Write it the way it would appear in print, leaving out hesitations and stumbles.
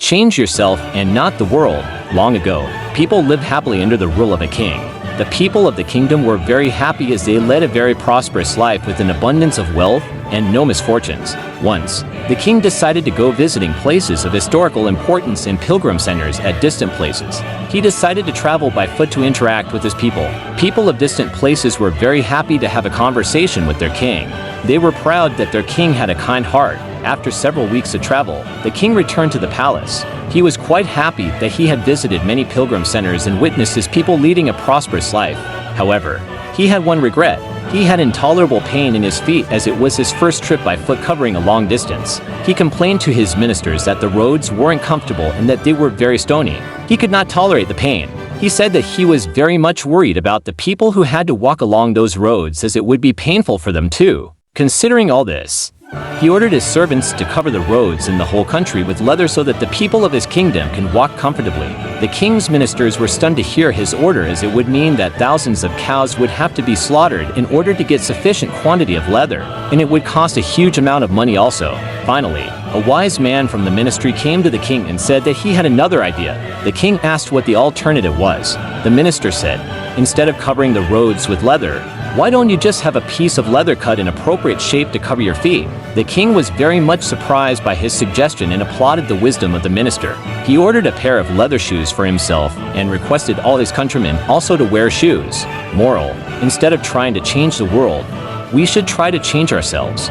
Change yourself and not the world. Long ago, people lived happily under the rule of a king. The people of the kingdom were very happy as they led a very prosperous life with an abundance of wealth and no misfortunes. Once, the king decided to go visiting places of historical importance and pilgrim centers at distant places. He decided to travel by foot to interact with his people. People of distant places were very happy to have a conversation with their king. They were proud that their king had a kind heart. After several weeks of travel, the king returned to the palace. He was quite happy that he had visited many pilgrim centers and witnessed his people leading a prosperous life. However, he had one regret. He had intolerable pain in his feet as it was his first trip by foot covering a long distance. He complained to his ministers that the roads weren't comfortable and that they were very stony. He could not tolerate the pain. He said that he was very much worried about the people who had to walk along those roads as it would be painful for them too. Considering all this, he ordered his servants to cover the roads in the whole country with leather so that the people of his kingdom can walk comfortably. The king's ministers were stunned to hear his order as it would mean that thousands of cows would have to be slaughtered in order to get sufficient quantity of leather, and it would cost a huge amount of money also. Finally, a wise man from the ministry came to the king and said that he had another idea. The king asked what the alternative was. The minister said, "Instead of covering the roads with leather, why don't you just have a piece of leather cut in appropriate shape to cover your feet?" The king was very much surprised by his suggestion and applauded the wisdom of the minister. He ordered a pair of leather shoes for himself and requested all his countrymen also to wear shoes. Moral: instead of trying to change the world, we should try to change ourselves.